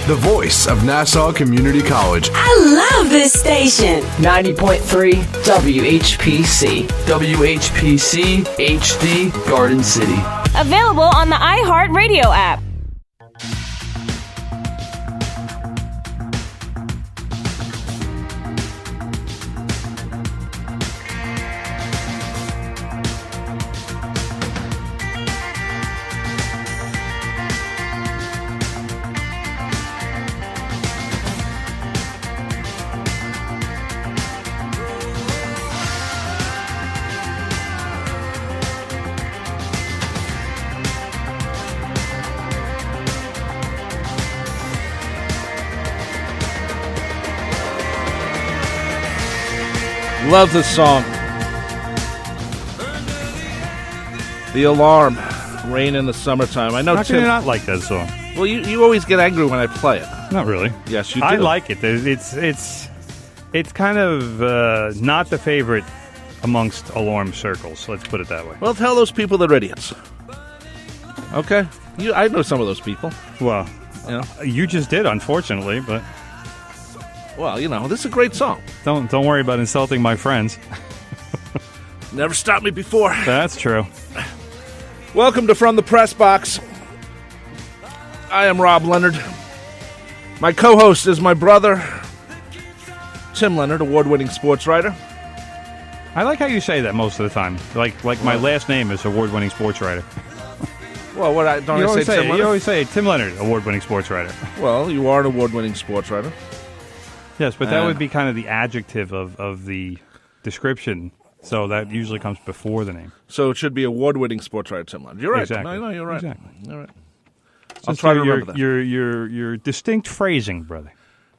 the voice of Nassau Community College. I love this station. 90.3 WHPC. WHPC HD Garden City. Available on the iHeartRadio app. Love this song. The Alarm, Rain in the Summertime. I know How can Tim. you not like that song? Well, you always get angry when I play it. Not really. Yes, you do. I like it. It's kind of not the favorite amongst alarm circles. Let's put it that way. Well, tell those people they're idiots. Okay, I know some of those people. Well, You know? you just did, unfortunately, but Well, this is a great song. don't worry about insulting my friends. Never stopped me before. That's true. Welcome to From the Press Box. I am Rob Leonard. My co-host is my brother, Tim Leonard, award-winning sports writer. I like how you say that most of the time. Like my last name is award-winning sports writer. Well, don't I say Tim Leonard? You always say Tim Leonard, award-winning sports writer. Well, you are an award-winning sports writer. Yes, but that would be kind of the adjective of the description. So that usually comes before the name. So it should be award-winning sports writer Tim Leonard. You're right. Exactly. No, you're right. Exactly. All right. I'll try to remember that. Your distinct phrasing, brother.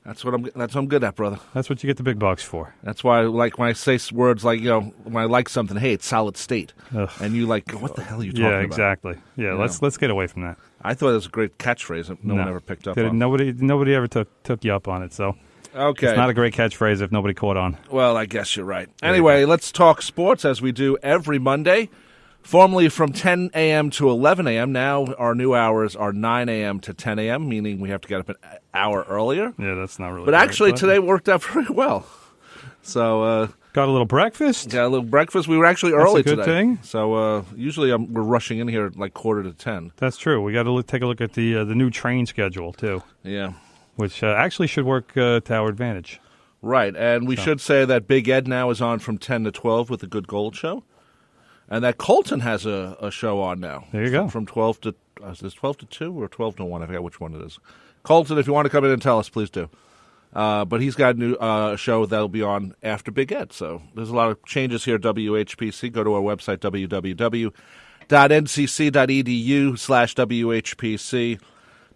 That's what I'm good at, brother. That's what you get the big bucks for. That's why, like, when I say words like, when I like something, hey, it's solid state. Ugh. And you like, what the hell are you talking about? Yeah, exactly. Yeah, let's get away from that. I thought it was a great catchphrase that no one ever picked up on. Nobody ever took you up on it, so okay. It's not a great catchphrase if nobody caught on. Well, I guess you're right. Anyway, let's talk sports as we do every Monday. Formerly from 10 a.m. to 11 a.m. Now our new hours are 9 a.m. to 10 a.m., meaning we have to get up an hour earlier. Yeah, that's not really But great, actually, today worked out very well. So got a little breakfast? got a little breakfast. We were actually early That's a good today. thing. So usually we're rushing in here at like 9:45. That's true. We got to take a look at the new train schedule, too, Yeah. which actually should work to our advantage. Right, and we should say that Big Ed now is on from 10 to 12 with the Good Gold Show. And that Colton has a show on now. There you go. From 12 to, is this 12 to 2 or 12 to 1? I forget which one it is. Colton, if you want to come in and tell us, please do. But he's got a new show that'll be on after Big Ed. So there's a lot of changes here at WHPC. Go to our website, www.ncc.edu/WHPC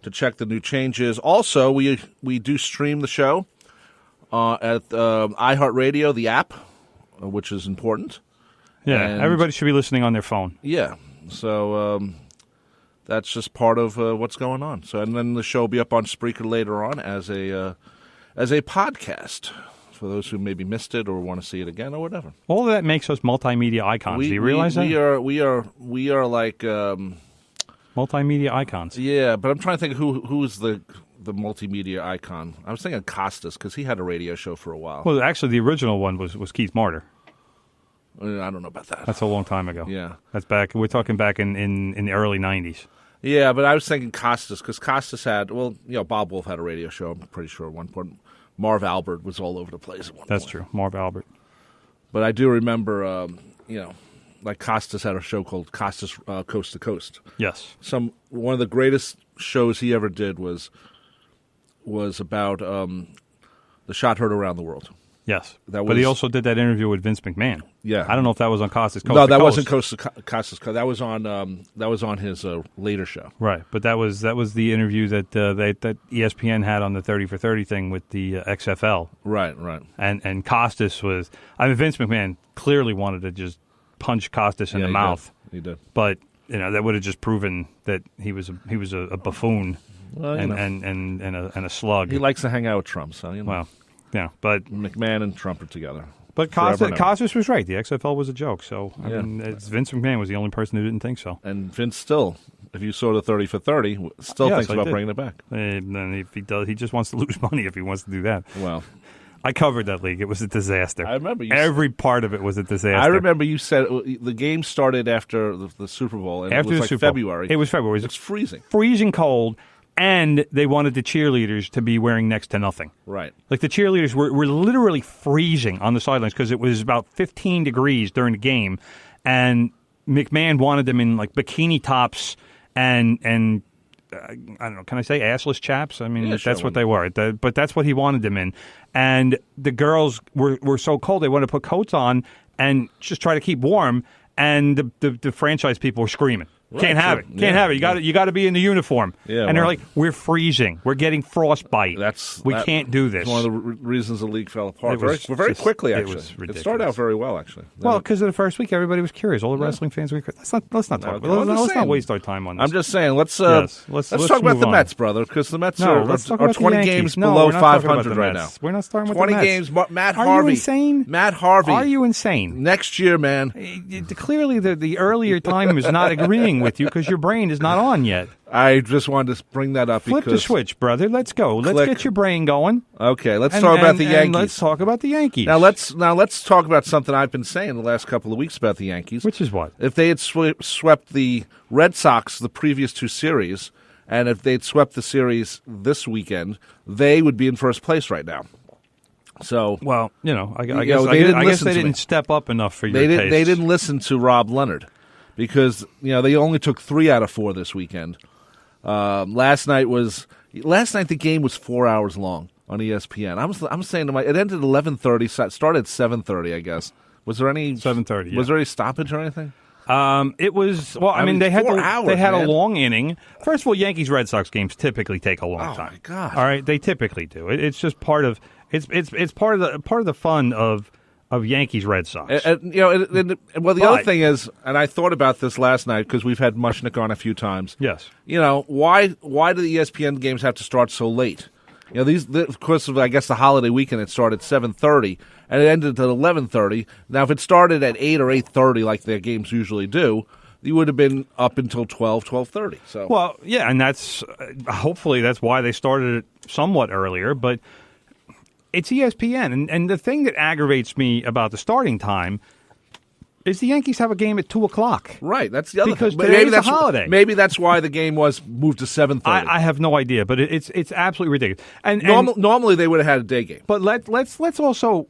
to check the new changes. Also, we do stream the show at iHeartRadio, the app, which is important. Yeah, And everybody should be listening on their phone. Yeah, so that's just part of what's going on. So, and then the show will be up on Spreaker later on as a podcast for those who maybe missed it or want to see it again or whatever. All of that makes us multimedia icons. Do you realize that? We are like Multimedia icons. Yeah, but I'm trying to think who's the multimedia icon. I was thinking Costas because he had a radio show for a while. Well, actually, the original one was Keith Martyr. I don't know about that. That's a long time ago. Yeah. That's back. We're talking back in the early 90s. Yeah, but I was thinking Costas because Costas had, Bob Wolf had a radio show, I'm pretty sure at one point. Marv Albert was all over the place at one point. That's true. Marv Albert. But I do remember, like Costas had a show called Costas Coast to Coast. Yes. One of the greatest shows he ever did was about the shot heard around the world. Yes. But he also did that interview with Vince McMahon. Yeah. I don't know if that was on Costas Coast. No, that wasn't Costas Coast. That was on his later show. Right, but that was the interview that ESPN had on the 30 for 30 thing with the XFL. Right. And Costas was. I mean, Vince McMahon clearly wanted to just punch Costas in the mouth. He did. But that would have just proven that he was a buffoon and a slug. He likes to hang out with Trump, so Well, yeah, but McMahon and Trump are together. But Costas was right. The XFL was a joke. So I mean, Vince McMahon was the only person who didn't think so. And Vince still If you saw the 30 for 30, still Yes, thinks I about did. bringing it back. And if he does, he just wants to lose money if he wants to do that. Well, I covered that league. It was a disaster. I remember you every part of it was a disaster. I remember you said the game started after the Super Bowl, and After it was the like Super Bowl. February. It was February. It's freezing. Freezing cold, and they wanted the cheerleaders to be wearing next to nothing. Right. Like the cheerleaders were literally freezing on the sidelines because it was about 15 degrees during the game, and McMahon wanted them in like bikini tops and I don't know. Can I say assless chaps? I mean, Yeah, that's sure, what they were. But that's what he wanted them in. And the girls were so cold they wanted to put coats on and just try to keep warm. And the franchise people were screaming. Can't have it. Can't have it. You got to be in the uniform. Yeah, and they're well. like, we're freezing. We're getting frostbite. We can't do this. It's one of the reasons the league fell apart. It was Very just- quickly, it actually. was It ridiculous. started out very well, actually. Well, because of the first week, everybody was curious. All the wrestling fans were curious. Let's not talk. Okay, well, I'm just Let's not saying. waste our time on this. I'm just saying, let's Yes, talk let's about move the on. Mets, brother, because the Mets No, are let's talk about the 20 Yankees. games No, below we're not talking about 500 the right Mets. now. We're not starting with 20 the Mets. games. Matt Are Harvey. you insane? Matt Harvey. Are you insane? Next year, man. Clearly, the earlier time is not agreeing with you because your brain is not on yet. I just wanted to bring that up Flip because... the switch, brother. Let's go. Let's Click. get your brain going. Okay, let's talk about the Yankees. And let's talk about the Yankees. Now let's talk about something I've been saying the last couple of weeks about the Yankees. Which is what? If they had swept the Red Sox the previous two series, and if they'd swept the series this weekend, they would be in first place right now. So Well, I know, guess they didn't I guess listen they to me. didn't step up enough for your they taste. didn't listen to Rob Leonard because they only took 3 out of 4 this weekend. Last night the game was 4 hours long on ESPN. I'm saying to it ended at 11:30, started at 7:30, I guess. Was there any 7:30? Yeah. Was there any stoppage or anything? It was I mean they had 4 hours, a man. long inning. First of all, Yankees Red Sox games typically take a long Oh, time. my God. All right, they typically do. It's just part of it's part of the fun of Yankees Red Sox. Well, the other But- thing is, and I thought about this last night because we've had Mushnick on a few times. Yes. Why do the ESPN games have to start so late? Of course, I guess the holiday weekend it started at 7:30 and it ended at 11:30. Now, if it started at 8 or 8:30 like their games usually do, you would have been up until 12:30. So, Well, yeah, and that's hopefully that's why they started it somewhat earlier, but it's ESPN, and the thing that aggravates me about the starting time is the Yankees have a game at 2:00. right, that's the other Because thing. But today's a that's holiday. Maybe that's why the game was moved to 7:30. I have no idea, but it's absolutely ridiculous. And Normally they would have had a day game. but let's also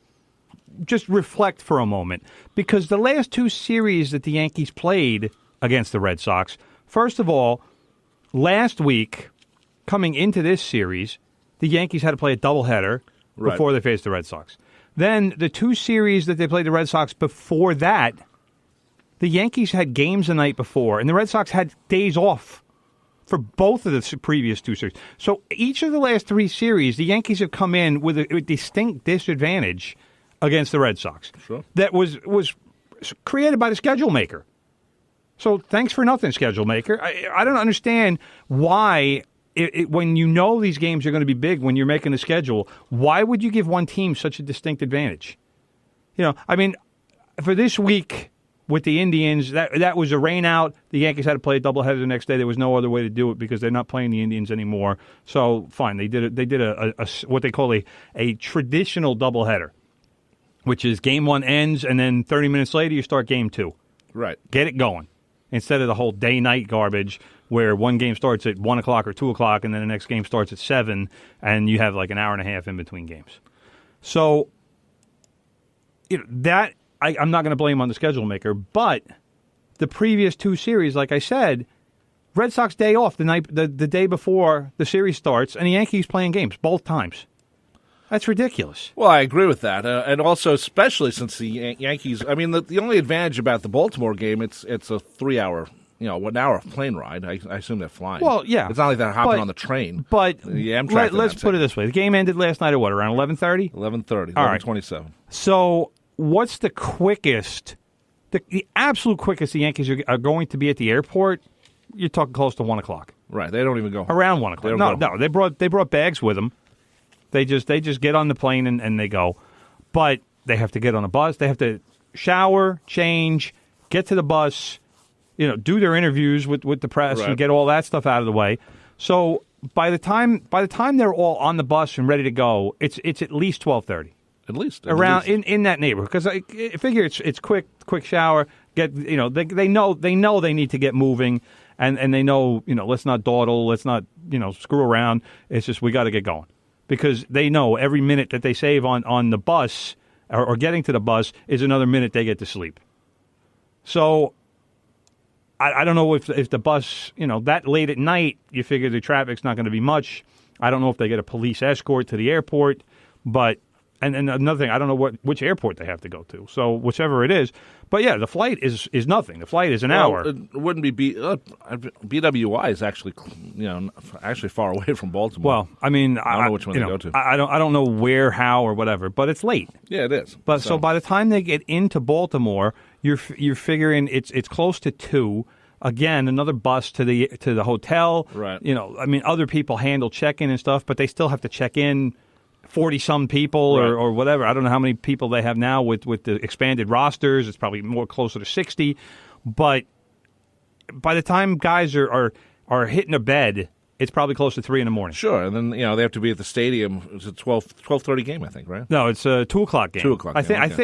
just reflect for a moment because the last two series that the Yankees played against the Red Sox, first of all, last week coming into this series, the Yankees had to play a doubleheader Right. before they faced the Red Sox. Then the two series that they played the Red Sox before that, the Yankees had games the night before, and the Red Sox had days off for both of the previous two series. So each of the last three series, the Yankees have come in with a distinct disadvantage against the Red Sox. Sure. That was created by the schedule maker. So thanks for nothing, schedule maker. I don't understand why, when you know these games are going to be big when you're making the schedule, why would you give one team such a distinct advantage? I mean, for this week with the Indians, that was a rain out. The Yankees had to play a doubleheader the next day. There was no other way to do it because they're not playing the Indians anymore. So fine, they did a what they call a traditional doubleheader, which is game one ends and then 30 minutes later you start game two. Right. Get it going. Instead of the whole day-night garbage where one game starts at 1 o'clock or 2 o'clock and then the next game starts at 7 and you have like an hour and a half in between games. So that I'm not going to blame on the schedule maker, but the previous two series, like I said, Red Sox day off the day before the series starts and the Yankees playing games both times. That's ridiculous. Well, I agree with that, and also especially since the Yankees. I mean, the only advantage about the Baltimore game, it's a 3 hour, 1 hour plane ride. I assume they're flying. Well, yeah, it's not like they're hopping but- on the train. But the Amtrak. let's put it this way: the game ended last night at what, around 11:30? 11:30, All right. 11:27. So, what's the quickest, the absolute quickest the Yankees are going to be at the airport? You're talking close to 1 o'clock. Right, they don't even go home. Around 1 o'clock. They No, don't go no, they brought bags with them. They just get on the plane and they go. But they have to get on a bus. They have to shower, change, get to the bus, do their interviews with the press and get all that stuff out of the way. So by the time they're all on the bus and ready to go, it's at least 12:30. At least around in that neighborhood, because I figure it's quick shower. They know they need to get moving, and they know let's not dawdle, let's not screw around. It's just we got to get going, because they know every minute that they save on the bus or getting to the bus is another minute they get to sleep. So I don't know if the bus that late at night, you figure the traffic's not going to be much. I don't know if they get a police escort to the airport, but. And another thing, I don't know which airport they have to go to. So whichever it is. But, yeah, the flight is nothing. The flight is an hour. It wouldn't be BWI is actually far away from Baltimore. Well, I mean, I don't know which one to go to. I don't know where, how, or whatever. But it's late. Yeah, it is. But so by the time they get into Baltimore, you're figuring it's close to 2. Again, another bus to the hotel. Right. Other people handle check-in and stuff, but they still have to check in. 40-some people or whatever. I don't know how many people they have now with the expanded rosters. It's probably more closer to 60. But by the time guys are hitting a bed, it's probably close to 3 in the morning. Sure, and then they have to be at the stadium. It's a 12:30 game, I think, right? No, it's a 2:00 game. 2:00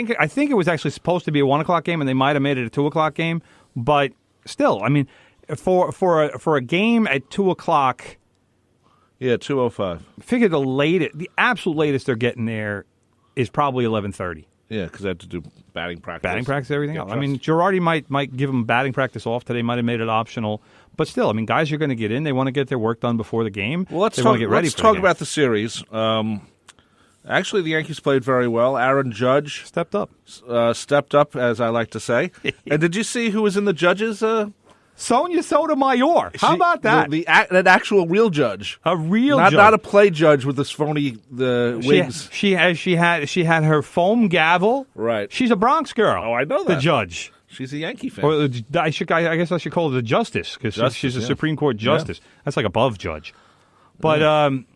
game. I think it was actually supposed to be a 1:00 game, and they might have made it a 2:00 game. But still, I mean, for a game at 2:00. Yeah, 2:05. Figure the absolute latest they're getting there is probably 11:30. Yeah, because they have to do batting practice. Batting practice, everything else. I mean, Girardi might give them batting practice off today, might have made it optional. But still, I mean, guys are going to get in. They want to get their work done before the game. Well, let's talk about the series. Actually, the Yankees played very well. Aaron Judge stepped up. Stepped up, as I like to say. And did you see who was in the judges? Sonia Sotomayor. How about that? An actual real judge. A real judge. Not a play judge with this phony wigs. She had her foam gavel. Right. She's a Bronx girl. Oh, I know that. The judge. She's a Yankee fan. Or I guess I should call her the justice, because she's a Supreme Court justice. Yeah. That's like above judge. But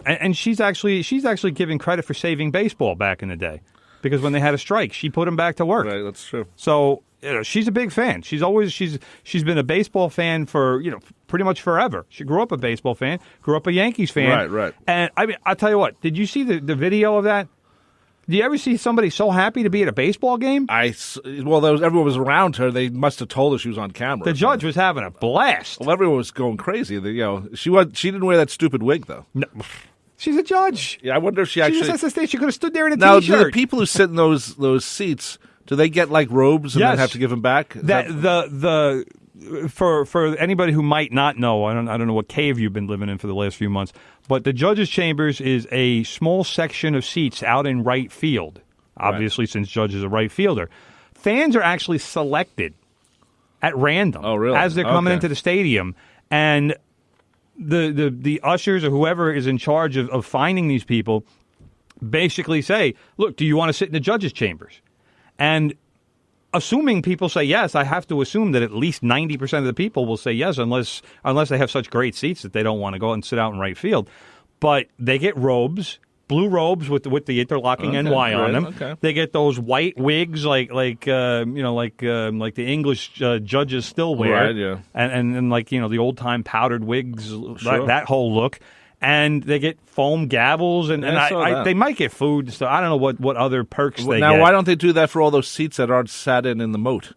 and she's actually giving credit for saving baseball back in the day, because when they had a strike, she put them back to work. Right, that's true. So she's a big fan. She's been a baseball fan for pretty much forever. She grew up a baseball fan, grew up a Yankees fan. Right. And I mean, I'll tell you what. Did you see the video of that? Do you ever see somebody so happy to be at a baseball game? Everyone was around her. They must have told her she was on camera. The judge was having a blast. Well, everyone was going crazy. She didn't wear that stupid wig though. No. She's a judge. Yeah, I wonder if she actually. She could have stood there in a T-shirt. T-shirt. The people who sit in those seats, do they get like robes and then have to give them back? For anybody who might not know, I don't know what cave you've been living in for the last few months, but the judges' chambers is a small section of seats out in right field. Obviously, since Judge is a right fielder, fans are actually selected at random. Oh, really? As they're coming into the stadium, and the ushers or whoever is in charge of finding these people basically say, "Look, do you want to sit in the judges' chambers?" And assuming people say yes, I have to assume that at least 90% of the people will say yes, unless they have such great seats that they don't want to go and sit out in right field. But they get robes, blue robes with the interlocking NY on them. Okay. They get those white wigs like the English judges still wear, right? Yeah, and like the old time powdered wigs, sure. that whole look. And they get foam gavels, and they might get food. So I don't know what other perks they get. Now, why don't they do that for all those seats that aren't sat in the moat?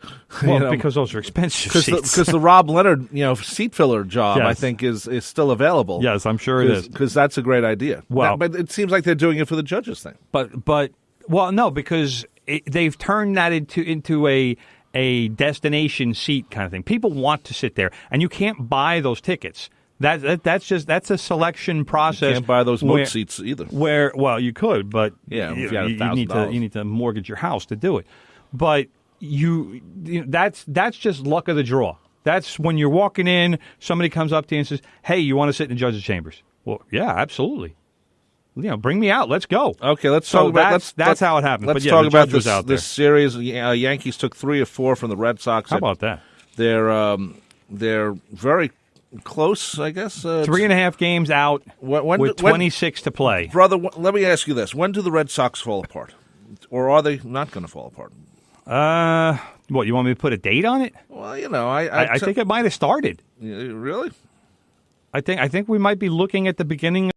Well, because those are expensive seats. Because the Rob Leonard, seat filler job, yes. I think is still available. Yes, I'm sure it is. Because that's a great idea. Well, but it seems like they're doing it for the judges thing. But no, because they've turned that into a destination seat kind of thing. People want to sit there, and you can't buy those tickets. That's a selection process. You can't buy those moat seats either. You could, but if you had you need to mortgage your house to do it. But that's just luck of the draw. That's when you're walking in, somebody comes up to you and says, "Hey, you want to sit in the judges' chambers?" Well, yeah, absolutely. Bring me out. Let's go. Okay, let's talk about that's how it happened. Let's talk about this series. Yankees took 3 of 4 from the Red Sox. How about that? They're very close, I guess. 3.5 games out with 26 to play. Brother, let me ask you this. When do the Red Sox fall apart? Or are they not going to fall apart? What, you want me to put a date on it? Well, you know, I think it might have started. Really? I think we might be looking at the beginning